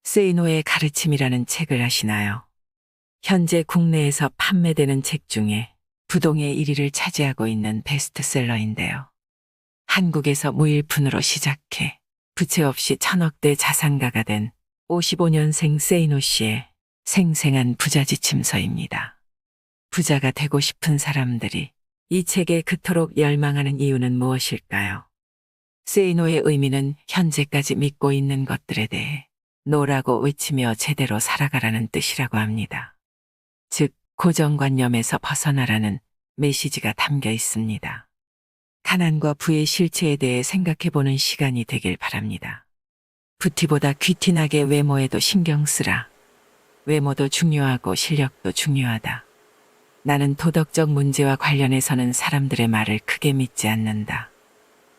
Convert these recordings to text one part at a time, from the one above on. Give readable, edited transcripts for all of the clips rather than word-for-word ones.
세이노의 가르침이라는 책을 아시나요? 현재 국내에서 판매되는 책 중에 부동의 1위를 차지하고 있는 베스트셀러인데요. 한국에서 무일푼으로 시작해 부채 없이 천억대 자산가가 된 55년생 세이노 씨의 생생한 부자지침서입니다. 부자가 되고 싶은 사람들이 이 책에 그토록 열망하는 이유는 무엇일까요? 세이노의 의미는 현재까지 믿고 있는 것들에 대해 노라고 외치며 제대로 살아가라는 뜻이라고 합니다. 즉, 고정관념에서 벗어나라는 메시지가 담겨 있습니다. 가난과 부의 실체에 대해 생각해보는 시간이 되길 바랍니다. 부티보다 귀티나게 외모에도 신경 쓰라. 외모도 중요하고 실력도 중요하다. 나는 도덕적 문제와 관련해서는 사람들의 말을 크게 믿지 않는다.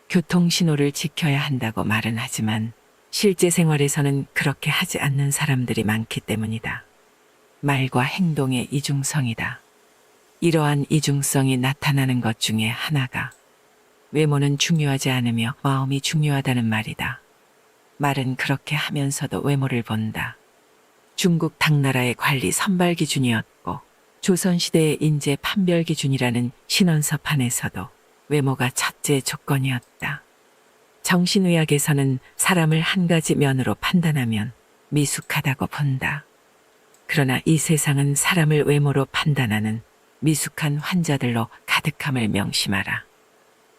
교통신호를 지켜야 한다고 말은 하지만 실제 생활에서는 그렇게 하지 않는 사람들이 많기 때문이다. 말과 행동의 이중성이다. 이러한 이중성이 나타나는 것 중에 하나가 외모는 중요하지 않으며 마음이 중요하다는 말이다. 말은 그렇게 하면서도 외모를 본다. 중국 당나라의 관리 선발 기준이었고 조선시대의 인재 판별 기준이라는 신원서판에서도 외모가 첫째 조건이었다. 정신의학에서는 사람을 한 가지 면으로 판단하면 미숙하다고 본다. 그러나 이 세상은 사람을 외모로 판단하는 미숙한 환자들로 가득함을 명심하라.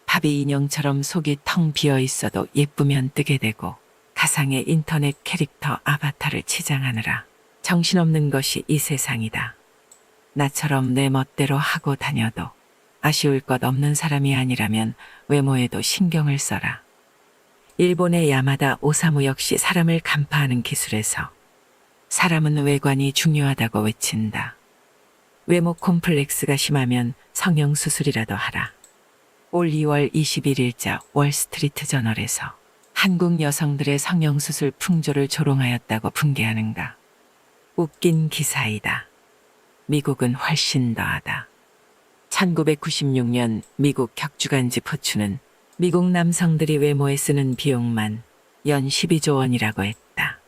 바비 인형처럼 속이 텅 비어 있어도 예쁘면 뜨게 되고 가상의 인터넷 캐릭터 아바타를 치장하느라 정신없는 것이 이 세상이다. 나처럼 내 멋대로 하고 다녀도 아쉬울 것 없는 사람이 아니라면 외모에도 신경을 써라. 일본의 야마다 오사무 역시 사람을 간파하는 기술에서 사람은 외관이 중요하다고 외친다. 외모 콤플렉스가 심하면 성형수술이라도 하라. 올 2월 21일자 월스트리트 저널에서 한국 여성들의 성형수술 풍조를 조롱하였다고 분개하는가. 웃긴 기사이다. 미국은 훨씬 더하다. 1996년 미국 격주간지 포추는 미국 남성들이 외모에 쓰는 비용만 연 12조 원이라고 했다.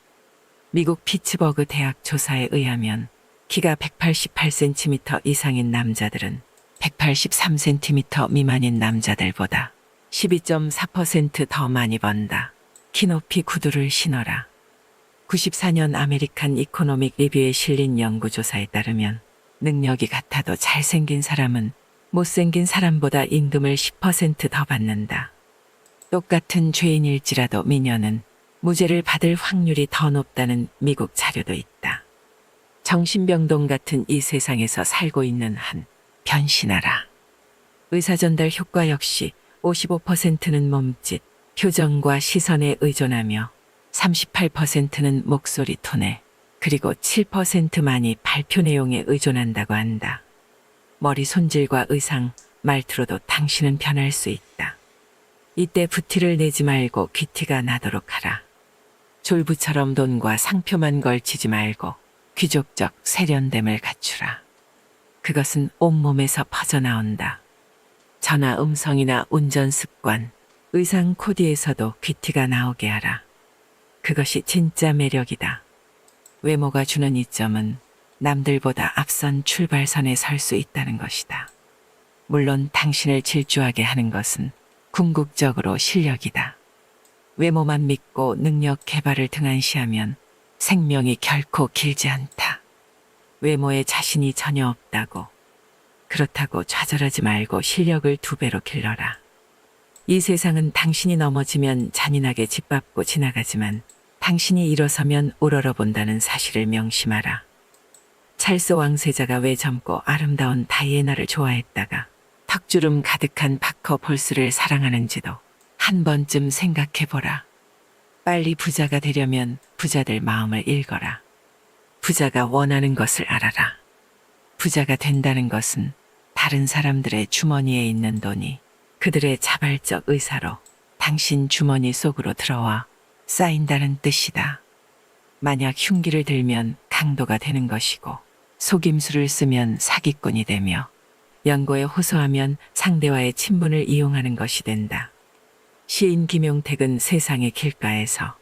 미국 피츠버그 대학 조사에 의하면 키가 188cm 이상인 남자들은 183cm 미만인 남자들보다 12.4% 더 많이 번다. 키높이 구두를 신어라. 94년 아메리칸 이코노믹 리뷰에 실린 연구조사에 따르면 능력이 같아도 잘생긴 사람은 못생긴 사람보다 임금을 10% 더 받는다. 똑같은 죄인일지라도 미녀는 무죄를 받을 확률이 더 높다는 미국 자료도 있다. 정신병동 같은 이 세상에서 살고 있는 한 변신하라. 의사전달 효과 역시 55%는 몸짓, 표정과 시선에 의존하며 38%는 목소리 톤에 그리고 7%만이 발표 내용에 의존한다고 한다. 머리 손질과 의상, 말투로도 당신은 변할 수 있다. 이때 부티를 내지 말고 귀티가 나도록 하라. 졸부처럼 돈과 상표만 걸치지 말고 귀족적 세련됨을 갖추라. 그것은 온몸에서 퍼져나온다. 전화 음성이나 운전 습관, 의상 코디에서도 귀티가 나오게 하라. 그것이 진짜 매력이다. 외모가 주는 이점은 남들보다 앞선 출발선에 설 수 있다는 것이다. 물론 당신을 질주하게 하는 것은 궁극적으로 실력이다. 외모만 믿고 능력 개발을 등한시하면 생명이 결코 길지 않다. 외모에 자신이 전혀 없다고. 그렇다고 좌절하지 말고 실력을 2배로 길러라. 이 세상은 당신이 넘어지면 잔인하게 짓밟고 지나가지만 당신이 일어서면 우러러본다는 사실을 명심하라. 찰스 왕세자가 왜 젊고 아름다운 다이애나를 좋아했다가 턱주름 가득한 바커 볼스를 사랑하는지도 한 번쯤 생각해보라. 빨리 부자가 되려면 부자들 마음을 읽어라. 부자가 원하는 것을 알아라. 부자가 된다는 것은 다른 사람들의 주머니에 있는 돈이 그들의 자발적 의사로 당신 주머니 속으로 들어와 쌓인다는 뜻이다. 만약 흉기를 들면 강도가 되는 것이고 속임수를 쓰면 사기꾼이 되며 연고에 호소하면 상대와의 친분을 이용하는 것이 된다. 시인 김용택은 세상의 길가에서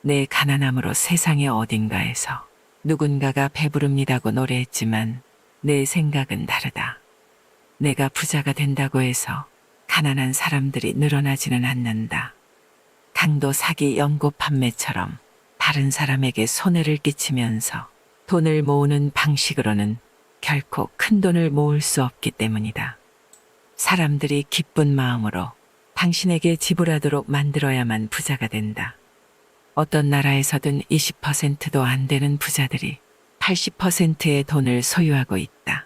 내 가난함으로 세상의 어딘가에서 누군가가 배부릅니다고 노래했지만 내 생각은 다르다. 내가 부자가 된다고 해서 가난한 사람들이 늘어나지는 않는다. 강도 사기 연고 판매처럼 다른 사람에게 손해를 끼치면서 돈을 모으는 방식으로는 결코 큰 돈을 모을 수 없기 때문이다. 사람들이 기쁜 마음으로 당신에게 지불하도록 만들어야만 부자가 된다. 어떤 나라에서든 20%도 안 되는 부자들이 80%의 돈을 소유하고 있다.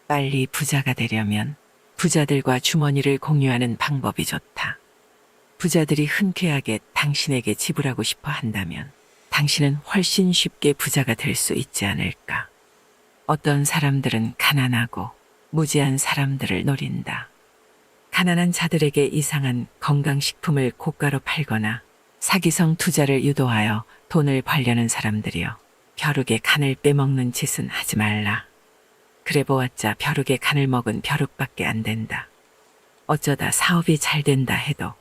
빨리 부자가 되려면 부자들과 주머니를 공유하는 방법이 좋다. 부자들이 흔쾌하게 당신에게 지불하고 싶어 한다면 당신은 훨씬 쉽게 부자가 될 수 있지 않을까. 어떤 사람들은 가난하고 무지한 사람들을 노린다. 가난한 자들에게 이상한 건강식품을 고가로 팔거나 사기성 투자를 유도하여 돈을 벌려는 사람들이여, 벼룩의 간을 빼먹는 짓은 하지 말라. 그래 보았자 벼룩의 간을 먹은 벼룩밖에 안 된다. 어쩌다 사업이 잘 된다 해도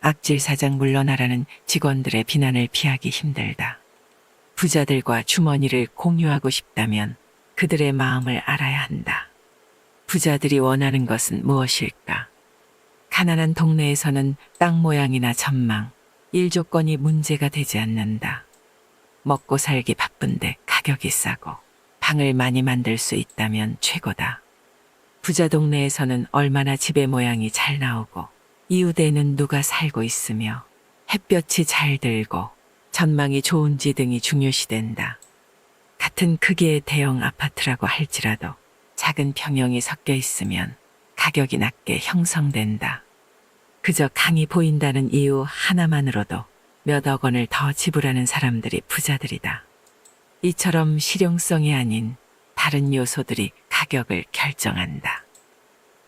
악질 사장 물러나라는 직원들의 비난을 피하기 힘들다. 부자들과 주머니를 공유하고 싶다면 그들의 마음을 알아야 한다. 부자들이 원하는 것은 무엇일까? 가난한 동네에서는 땅 모양이나 전망, 일 조건이 문제가 되지 않는다. 먹고 살기 바쁜데 가격이 싸고 방을 많이 만들 수 있다면 최고다. 부자 동네에서는 얼마나 집의 모양이 잘 나오고 이웃에는 누가 살고 있으며 햇볕이 잘 들고 전망이 좋은지 등이 중요시된다. 같은 크기의 대형 아파트라고 할지라도 작은 평형이 섞여 있으면 가격이 낮게 형성된다. 그저 강이 보인다는 이유 하나만으로도 몇억 원을 더 지불하는 사람들이 부자들이다. 이처럼 실용성이 아닌 다른 요소들이 가격을 결정한다.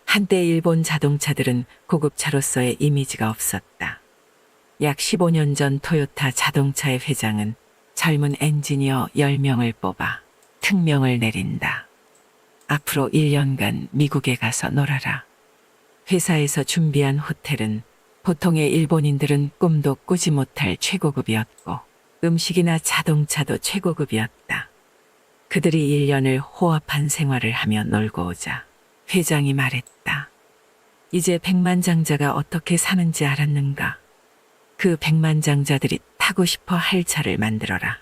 한때 일본 자동차들은 고급차로서의 이미지가 없었다. 약 15년 전 토요타 자동차의 회장은 젊은 엔지니어 10명을 뽑아 특명을 내린다. 앞으로 1년간 미국에 가서 놀아라. 회사에서 준비한 호텔은 보통의 일본인들은 꿈도 꾸지 못할 최고급이었고 음식이나 자동차도 최고급이었다. 그들이 1년을 호화판 생활을 하며 놀고 오자 회장이 말했다. 이제 백만장자가 어떻게 사는지 알았는가? 그 백만장자들이 타고 싶어 할 차를 만들어라.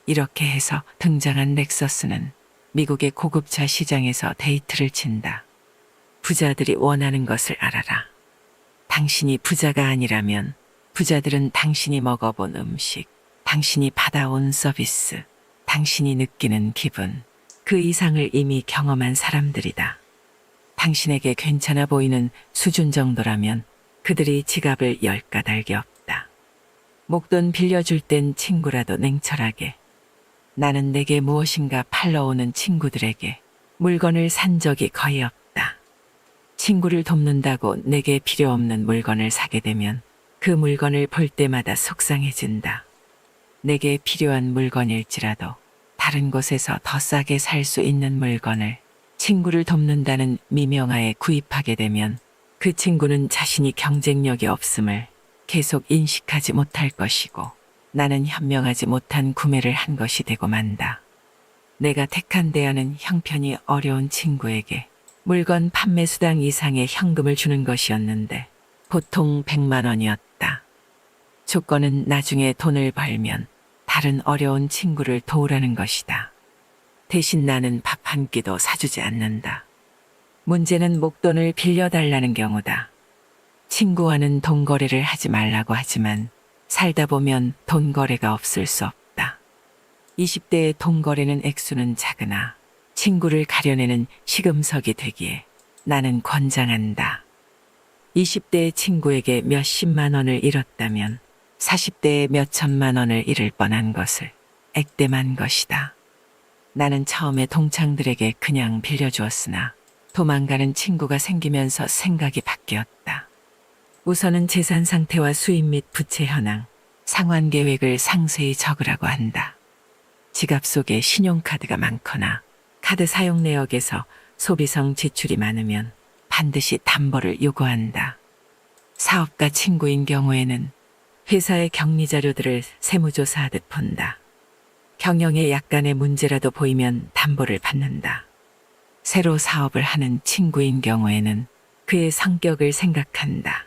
이렇게 해서 등장한 렉서스는 미국의 고급차 시장에서 데이트를 친다. 부자들이 원하는 것을 알아라. 당신이 부자가 아니라면 부자들은 당신이 먹어본 음식, 당신이 받아온 서비스, 당신이 느끼는 기분, 그 이상을 이미 경험한 사람들이다. 당신에게 괜찮아 보이는 수준 정도라면 그들이 지갑을 열 까닭이 없다. 목돈 빌려줄 땐 친구라도 냉철하게. 나는 내게 무엇인가 팔러오는 친구들에게 물건을 산 적이 거의 없다. 친구를 돕는다고 내게 필요 없는 물건을 사게 되면 그 물건을 볼 때마다 속상해진다. 내게 필요한 물건일지라도 다른 곳에서 더 싸게 살 수 있는 물건을 친구를 돕는다는 미명하에 구입하게 되면 그 친구는 자신이 경쟁력이 없음을 계속 인식하지 못할 것이고 나는 현명하지 못한 구매를 한 것이 되고 만다. 내가 택한 대안은 형편이 어려운 친구에게 물건 판매 수당 이상의 현금을 주는 것이었는데 보통 100만 원이었다. 조건은 나중에 돈을 벌면 다른 어려운 친구를 도우라는 것이다. 대신 나는 밥 한 끼도 사주지 않는다. 문제는 목돈을 빌려달라는 경우다. 친구와는 돈 거래를 하지 말라고 하지만 살다 보면 돈 거래가 없을 수 없다. 20대의 돈 거래는 액수는 작으나 친구를 가려내는 시금석이 되기에 나는 권장한다. 20대의 친구에게 몇십만 원을 잃었다면 40대에 몇천만 원을 잃을 뻔한 것을 액땜한 것이다. 나는 처음에 동창들에게 그냥 빌려주었으나 도망가는 친구가 생기면서 생각이 바뀌었다. 우선은 재산 상태와 수입 및 부채 현황, 상환 계획을 상세히 적으라고 한다. 지갑 속에 신용카드가 많거나 카드 사용 내역에서 소비성 지출이 많으면 반드시 담보를 요구한다. 사업가 친구인 경우에는 회사의 격리 자료들을 세무조사하듯 본다. 경영에 약간의 문제라도 보이면 담보를 받는다. 새로 사업을 하는 친구인 경우에는 그의 성격을 생각한다.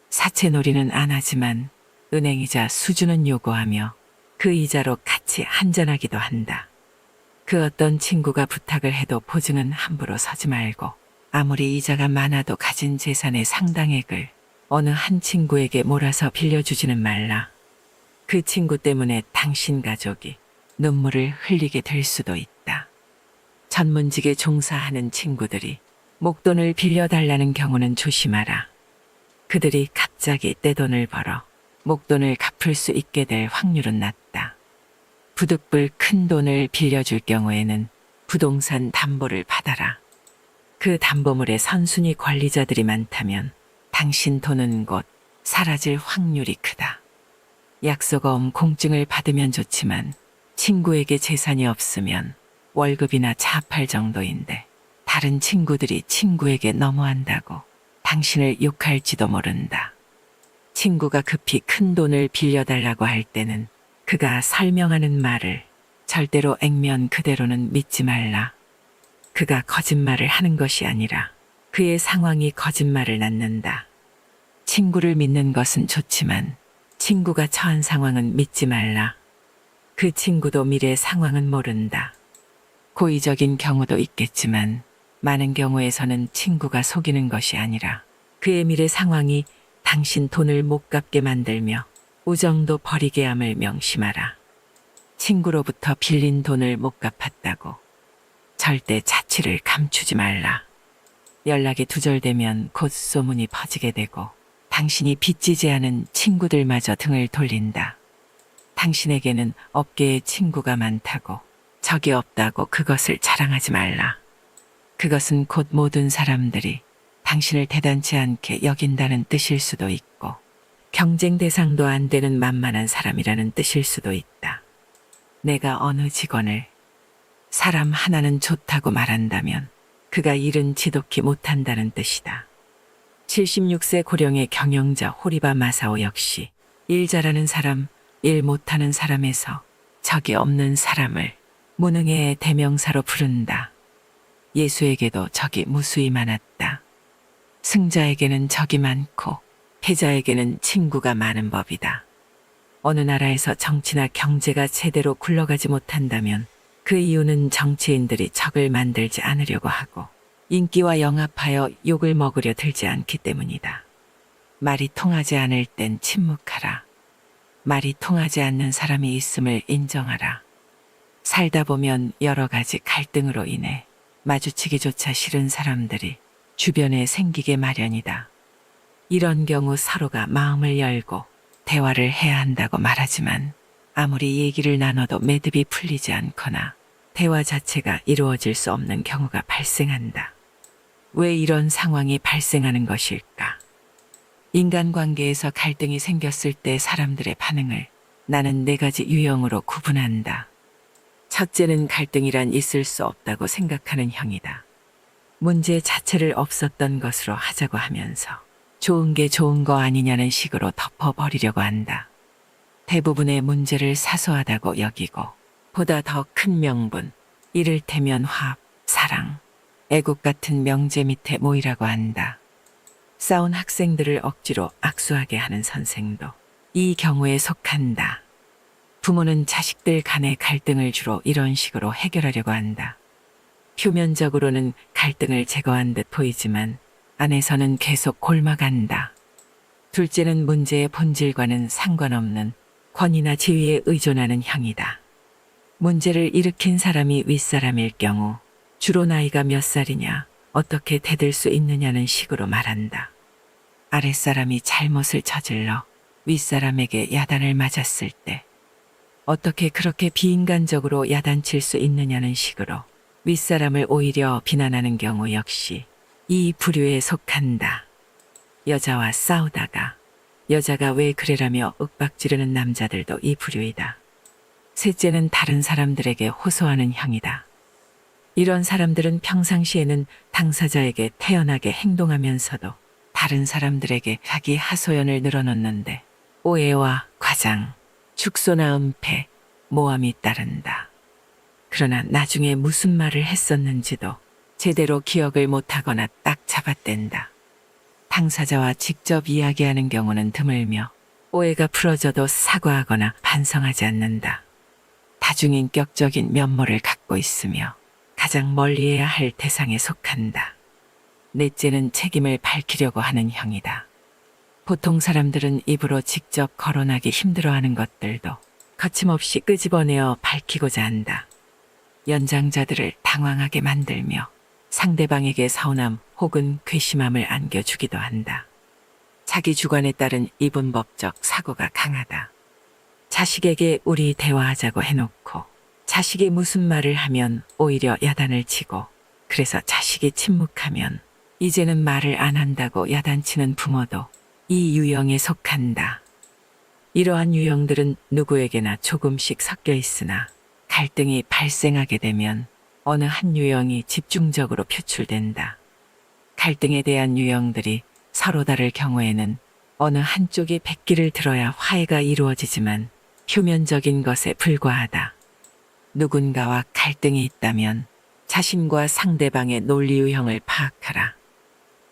사채놀이는 안 하지만 은행이자 수주는 요구하며 그 이자로 같이 한잔하기도 한다. 그 어떤 친구가 부탁을 해도 보증은 함부로 서지 말고 아무리 이자가 많아도 가진 재산의 상당액을 어느 한 친구에게 몰아서 빌려주지는 말라. 그 친구 때문에 당신 가족이 눈물을 흘리게 될 수도 있다. 전문직에 종사하는 친구들이 목돈을 빌려달라는 경우는 조심하라. 그들이 갑자기 떼돈을 벌어 목돈을 갚을 수 있게 될 확률은 낮다. 부득불 큰 돈을 빌려줄 경우에는 부동산 담보를 받아라. 그 담보물에 선순위 관리자들이 많다면 당신 돈은 곧 사라질 확률이 크다. 약속어음 공증을 받으면 좋지만 친구에게 재산이 없으면 월급이나 차팔 정도인데 다른 친구들이 친구에게 너무한다고 당신을 욕할지도 모른다. 친구가 급히 큰 돈을 빌려달라고 할 때는 그가 설명하는 말을 절대로 액면 그대로는 믿지 말라. 그가 거짓말을 하는 것이 아니라 그의 상황이 거짓말을 낳는다. 친구를 믿는 것은 좋지만 친구가 처한 상황은 믿지 말라. 그 친구도 미래 상황은 모른다. 고의적인 경우도 있겠지만 많은 경우에서는 친구가 속이는 것이 아니라 그의 미래 상황이 당신 돈을 못 갚게 만들며 우정도 버리게 함을 명심하라. 친구로부터 빌린 돈을 못 갚았다고 절대 자취를 감추지 말라. 연락이 두절되면 곧 소문이 퍼지게 되고 당신이 빚지지 않은 친구들마저 등을 돌린다. 당신에게는 업계에 친구가 많다고 적이 없다고 그것을 자랑하지 말라. 그것은 곧 모든 사람들이 당신을 대단치 않게 여긴다는 뜻일 수도 있고 경쟁 대상도 안 되는 만만한 사람이라는 뜻일 수도 있다. 내가 어느 직원을 사람 하나는 좋다고 말한다면 그가 일은 지독히 못한다는 뜻이다. 76세 고령의 경영자 호리바 마사오 역시 일 잘하는 사람, 일 못하는 사람에서 적이 없는 사람을 무능의 대명사로 부른다. 예수에게도 적이 무수히 많았다. 승자에게는 적이 많고 패자에게는 친구가 많은 법이다. 어느 나라에서 정치나 경제가 제대로 굴러가지 못한다면 그 이유는 정치인들이 적을 만들지 않으려고 하고 인기와 영합하여 욕을 먹으려 들지 않기 때문이다. 말이 통하지 않을 땐 침묵하라. 말이 통하지 않는 사람이 있음을 인정하라. 살다 보면 여러 가지 갈등으로 인해 마주치기조차 싫은 사람들이 주변에 생기게 마련이다. 이런 경우 서로가 마음을 열고 대화를 해야 한다고 말하지만 아무리 얘기를 나눠도 매듭이 풀리지 않거나 대화 자체가 이루어질 수 없는 경우가 발생한다. 왜 이런 상황이 발생하는 것일까? 인간관계에서 갈등이 생겼을 때 사람들의 반응을 나는 4가지 유형으로 구분한다. 첫째는 갈등이란 있을 수 없다고 생각하는 형이다. 문제 자체를 없었던 것으로 하자고 하면서 좋은 게 좋은 거 아니냐는 식으로 덮어버리려고 한다. 대부분의 문제를 사소하다고 여기고 보다 더 큰 명분, 이를테면 화합, 사랑, 애국 같은 명제 밑에 모이라고 한다. 싸운 학생들을 억지로 악수하게 하는 선생도 이 경우에 속한다. 부모는 자식들 간의 갈등을 주로 이런 식으로 해결하려고 한다. 표면적으로는 갈등을 제거한 듯 보이지만 안에서는 계속 골마간다. 둘째는 문제의 본질과는 상관없는 권위나 지위에 의존하는 형이다. 문제를 일으킨 사람이 윗사람일 경우 주로 나이가 몇 살이냐, 어떻게 대들 수 있느냐는 식으로 말한다. 아랫사람이 잘못을 저질러 윗사람에게 야단을 맞았을 때 어떻게 그렇게 비인간적으로 야단칠 수 있느냐는 식으로 윗사람을 오히려 비난하는 경우 역시 이 부류에 속한다. 여자와 싸우다가 여자가 왜 그래라며 윽박지르는 남자들도 이 부류이다. 셋째는 다른 사람들에게 호소하는 형이다. 이런 사람들은 평상시에는 당사자에게 태연하게 행동하면서도 다른 사람들에게 자기 하소연을 늘어놓는데 오해와 과장, 축소나 은폐, 모함이 따른다. 그러나 나중에 무슨 말을 했었는지도 제대로 기억을 못하거나 딱 잡아댄다. 당사자와 직접 이야기하는 경우는 드물며 오해가 풀어져도 사과하거나 반성하지 않는다. 다중인격적인 면모를 갖고 있으며 가장 멀리해야 할 대상에 속한다. 넷째는 책임을 밝히려고 하는 형이다. 보통 사람들은 입으로 직접 거론하기 힘들어하는 것들도 거침없이 끄집어내어 밝히고자 한다. 연장자들을 당황하게 만들며 상대방에게 서운함 혹은 괘씸함을 안겨주기도 한다. 자기 주관에 따른 이분법적 사고가 강하다. 자식에게 우리 대화하자고 해놓고 자식이 무슨 말을 하면 오히려 야단을 치고, 그래서 자식이 침묵하면 이제는 말을 안 한다고 야단치는 부모도 이 유형에 속한다. 이러한 유형들은 누구에게나 조금씩 섞여 있으나 갈등이 발생하게 되면 어느 한 유형이 집중적으로 표출된다. 갈등에 대한 유형들이 서로 다를 경우에는 어느 한쪽이 백기를 들어야 화해가 이루어지지만 표면적인 것에 불과하다. 누군가와 갈등이 있다면 자신과 상대방의 논리 유형을 파악하라.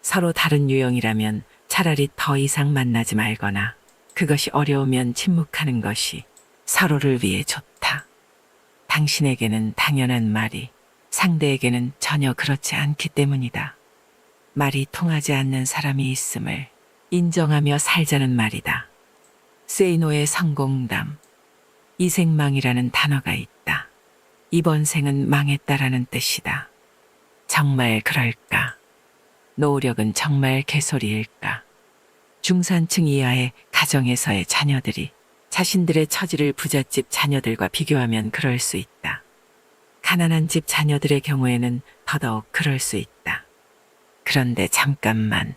서로 다른 유형이라면 차라리 더 이상 만나지 말거나 그것이 어려우면 침묵하는 것이 서로를 위해 좋다. 당신에게는 당연한 말이 상대에게는 전혀 그렇지 않기 때문이다. 말이 통하지 않는 사람이 있음을 인정하며 살자는 말이다. 세이노의 성공담. 이생망이라는 단어가 있다. 이번 생은 망했다라는 뜻이다. 정말 그럴까? 노력은 정말 개소리일까? 중산층 이하의 가정에서의 자녀들이 자신들의 처지를 부잣집 자녀들과 비교하면 그럴 수 있다. 가난한 집 자녀들의 경우에는 더더욱 그럴 수 있다. 그런데 잠깐만.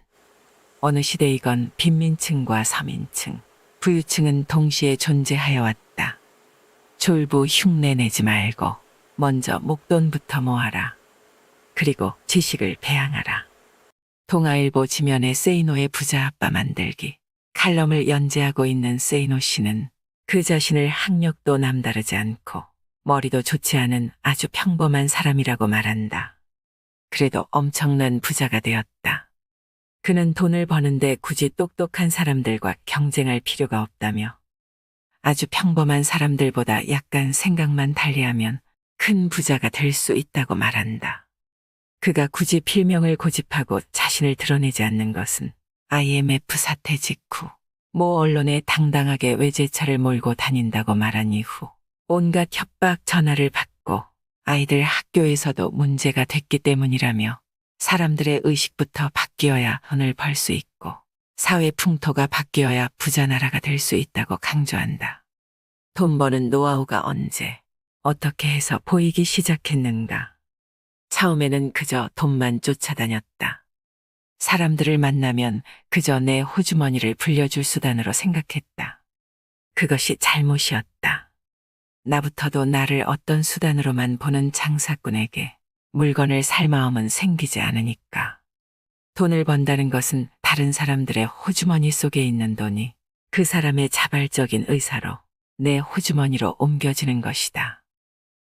어느 시대이건 빈민층과 서민층, 부유층은 동시에 존재하여 왔다. 졸부 흉내 내지 말고 먼저 목돈부터 모아라. 그리고 지식을 배양하라. 동아일보 지면에 세이노의 부자 아빠 만들기 칼럼을 연재하고 있는 세이노 씨는 그 자신을 학력도 남다르지 않고 머리도 좋지 않은 아주 평범한 사람이라고 말한다. 그래도 엄청난 부자가 되었다. 그는 돈을 버는데 굳이 똑똑한 사람들과 경쟁할 필요가 없다며 아주 평범한 사람들보다 약간 생각만 달리하면 큰 부자가 될 수 있다고 말한다. 그가 굳이 필명을 고집하고 자신을 드러내지 않는 것은 IMF 사태 직후 모 언론에 당당하게 외제차를 몰고 다닌다고 말한 이후 온갖 협박 전화를 받고 아이들 학교에서도 문제가 됐기 때문이라며 사람들의 의식부터 바뀌어야 돈을 벌 수 있고 사회 풍토가 바뀌어야 부자 나라가 될 수 있다고 강조한다. 돈 버는 노하우가 언제, 어떻게 해서 보이기 시작했는가? 처음에는 그저 돈만 쫓아다녔다. 사람들을 만나면 그저 내 호주머니를 불려줄 수단으로 생각했다. 그것이 잘못이었다. 나부터도 나를 어떤 수단으로만 보는 장사꾼에게 물건을 살 마음은 생기지 않으니까. 돈을 번다는 것은 다른 사람들의 호주머니 속에 있는 돈이 그 사람의 자발적인 의사로 내 호주머니로 옮겨지는 것이다.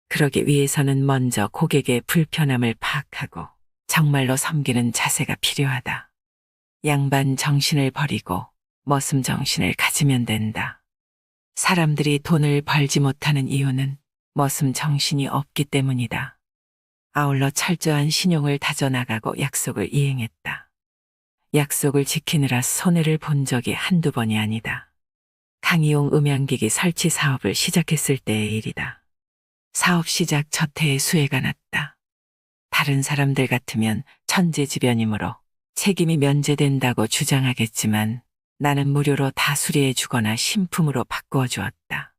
그러기 위해서는 먼저 고객의 불편함을 파악하고 정말로 섬기는 자세가 필요하다. 양반 정신을 버리고 머슴 정신을 가지면 된다. 사람들이 돈을 벌지 못하는 이유는 머슴 정신이 없기 때문이다. 아울러 철저한 신용을 다져나가고 약속을 이행했다. 약속을 지키느라 손해를 본 적이 한두 번이 아니다. 강의용 음향기기 설치 사업을 시작했을 때의 일이다. 사업 시작 첫 해에 수혜가 났다. 다른 사람들 같으면 천재지변이므로 책임이 면제된다고 주장하겠지만 나는 무료로 다 수리해 주거나 신품으로 바꾸어 주었다.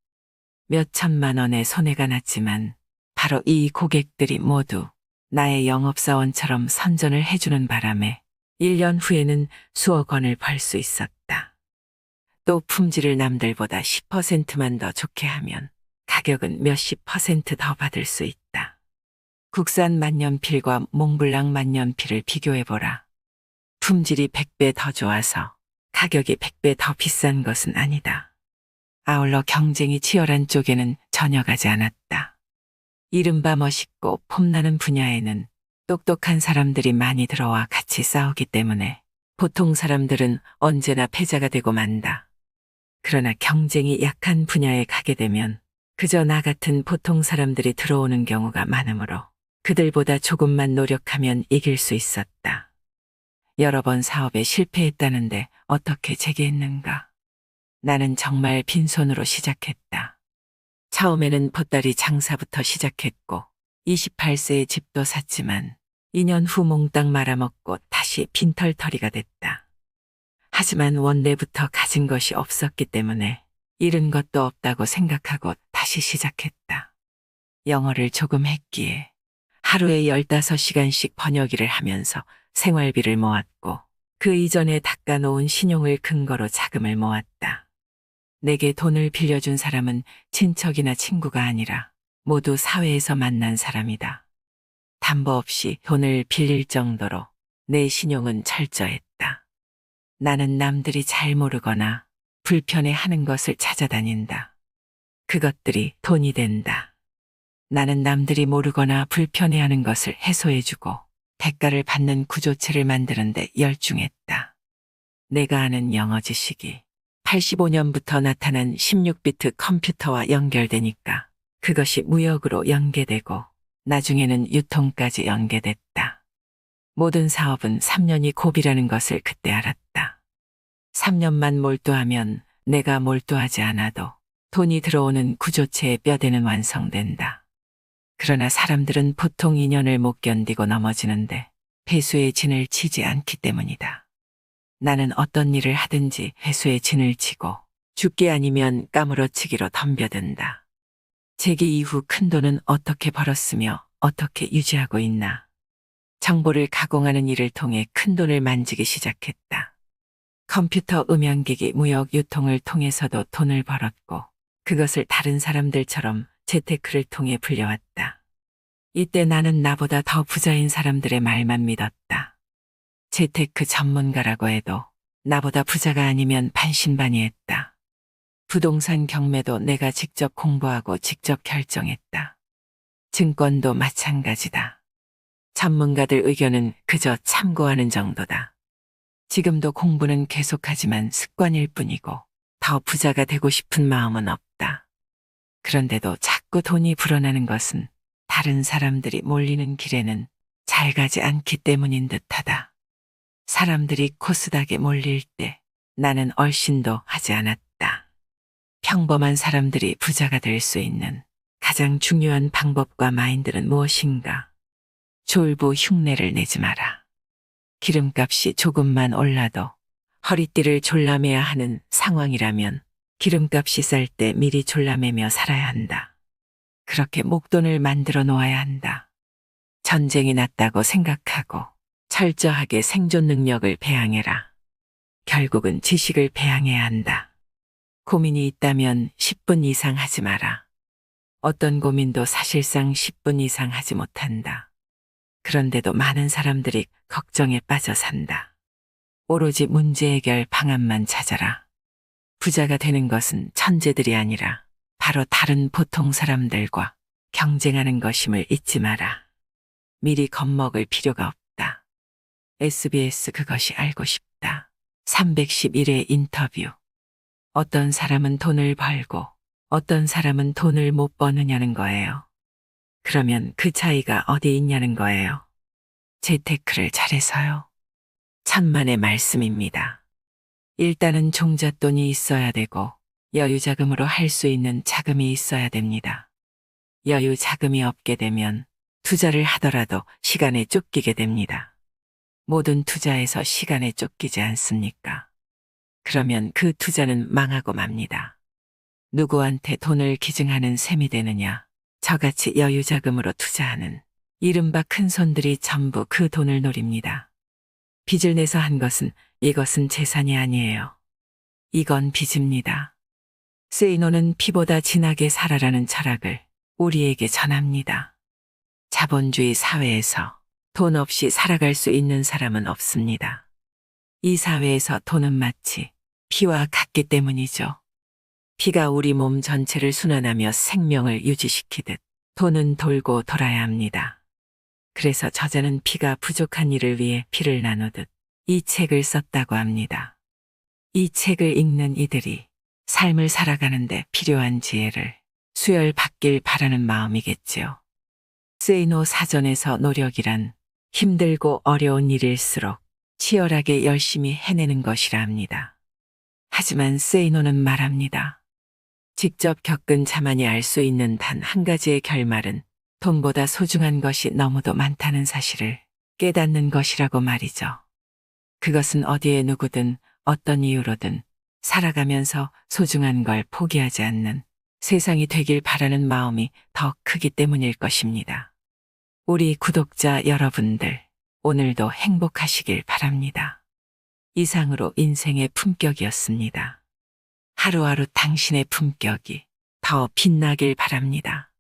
몇 천만 원의 손해가 났지만 바로 이 고객들이 모두 나의 영업사원처럼 선전을 해주는 바람에 1년 후에는 수억 원을 벌 수 있었다. 또 품질을 남들보다 10%만 더 좋게 하면 가격은 몇십 퍼센트 더 받을 수 있다. 국산 만년필과 몽블랑 만년필을 비교해보라. 품질이 100배 더 좋아서 가격이 100배 더 비싼 것은 아니다. 아울러 경쟁이 치열한 쪽에는 전혀 가지 않았다. 이른바 멋있고 폼나는 분야에는 똑똑한 사람들이 많이 들어와 같이 싸우기 때문에 보통 사람들은 언제나 패자가 되고 만다. 그러나 경쟁이 약한 분야에 가게 되면 그저 나 같은 보통 사람들이 들어오는 경우가 많으므로 그들보다 조금만 노력하면 이길 수 있었다. 여러 번 사업에 실패했다는데 어떻게 재기했는가? 나는 정말 빈손으로 시작했다. 처음에는 보따리 장사부터 시작했고 28세에 집도 샀지만 2년 후 몽땅 말아먹고 다시 빈털터리가 됐다. 하지만 원래부터 가진 것이 없었기 때문에 잃은 것도 없다고 생각하고 다시 시작했다. 영어를 조금 했기에 하루에 15시간씩 번역 일을 하면서 생활비를 모았고 그 이전에 닦아놓은 신용을 근거로 자금을 모았다. 내게 돈을 빌려준 사람은 친척이나 친구가 아니라 모두 사회에서 만난 사람이다. 담보 없이 돈을 빌릴 정도로 내 신용은 철저했다. 나는 남들이 잘 모르거나 불편해하는 것을 찾아다닌다. 그것들이 돈이 된다. 나는 남들이 모르거나 불편해하는 것을 해소해주고 대가를 받는 구조체를 만드는데 열중했다. 내가 아는 영어 지식이 85년부터 나타난 16비트 컴퓨터와 연결되니까 그것이 무역으로 연계되고 나중에는 유통까지 연계됐다. 모든 사업은 3년이 고비라는 것을 그때 알았다. 3년만 몰두하면 내가 몰두하지 않아도 돈이 들어오는 구조체의 뼈대는 완성된다. 그러나 사람들은 보통 2년을 못 견디고 넘어지는데 회수의 진을 치지 않기 때문이다. 나는 어떤 일을 하든지 회수의 진을 치고 죽기 아니면 까무러치기로 덤벼든다. 재기 이후 큰 돈은 어떻게 벌었으며 어떻게 유지하고 있나. 정보를 가공하는 일을 통해 큰 돈을 만지기 시작했다. 컴퓨터 음향기기 무역 유통을 통해서도 돈을 벌었고 그것을 다른 사람들처럼 재테크를 통해 불려왔다. 이때 나는 나보다 더 부자인 사람들의 말만 믿었다. 재테크 전문가라고 해도 나보다 부자가 아니면 반신반의했다. 부동산 경매도 내가 직접 공부하고 직접 결정했다. 증권도 마찬가지다. 전문가들 의견은 그저 참고하는 정도다. 지금도 공부는 계속하지만 습관일 뿐이고 더 부자가 되고 싶은 마음은 없다. 그런데도 자꾸 돈이 불어나는 것은 다른 사람들이 몰리는 길에는 잘 가지 않기 때문인 듯하다. 사람들이 코스닥에 몰릴 때 나는 얼씬도 하지 않았다. 평범한 사람들이 부자가 될 수 있는 가장 중요한 방법과 마인드는 무엇인가? 졸부 흉내를 내지 마라. 기름값이 조금만 올라도 허리띠를 졸라매야 하는 상황이라면 기름값이 쌀 때 미리 졸라매며 살아야 한다. 그렇게 목돈을 만들어 놓아야 한다. 전쟁이 났다고 생각하고 철저하게 생존 능력을 배양해라. 결국은 지식을 배양해야 한다. 고민이 있다면 10분 이상 하지 마라. 어떤 고민도 사실상 10분 이상 하지 못한다. 그런데도 많은 사람들이 걱정에 빠져 산다. 오로지 문제 해결 방안만 찾아라. 부자가 되는 것은 천재들이 아니라 바로 다른 보통 사람들과 경쟁하는 것임을 잊지 마라. 미리 겁먹을 필요가 없다. SBS 그것이 알고 싶다. 311회 인터뷰. 어떤 사람은 돈을 벌고 어떤 사람은 돈을 못 버느냐는 거예요. 그러면 그 차이가 어디 있냐는 거예요. 재테크를 잘해서요. 천만의 말씀입니다. 일단은 종잣돈이 있어야 되고 여유자금으로 할 수 있는 자금이 있어야 됩니다. 여유 자금이 없게 되면 투자를 하더라도 시간에 쫓기게 됩니다. 모든 투자에서 시간에 쫓기지 않습니까? 그러면 그 투자는 망하고 맙니다. 누구한테 돈을 기증하는 셈이 되느냐? 저같이 여유자금으로 투자하는 이른바 큰 손들이 전부 그 돈을 노립니다. 빚을 내서 한 것은 이것은 재산이 아니에요. 이건 빚입니다. 세이노는 피보다 진하게 살아라는 철학을 우리에게 전합니다. 자본주의 사회에서 돈 없이 살아갈 수 있는 사람은 없습니다. 이 사회에서 돈은 마치 피와 같기 때문이죠. 피가 우리 몸 전체를 순환하며 생명을 유지시키듯 돈은 돌고 돌아야 합니다. 그래서 저자는 피가 부족한 이를 위해 피를 나누듯 이 책을 썼다고 합니다. 이 책을 읽는 이들이 삶을 살아가는데 필요한 지혜를 수혈받길 바라는 마음이겠지요. 세이노 사전에서 노력이란 힘들고 어려운 일일수록 치열하게 열심히 해내는 것이라 합니다. 하지만 세이노는 말합니다. 직접 겪은 자만이 알 수 있는 단 한 가지의 결말은 돈보다 소중한 것이 너무도 많다는 사실을 깨닫는 것이라고 말이죠. 그것은 어디에 누구든 어떤 이유로든 살아가면서 소중한 걸 포기하지 않는 세상이 되길 바라는 마음이 더 크기 때문일 것입니다. 우리 구독자 여러분들, 오늘도 행복하시길 바랍니다. 이상으로 인생의 품격이었습니다. 하루하루 당신의 품격이 더 빛나길 바랍니다.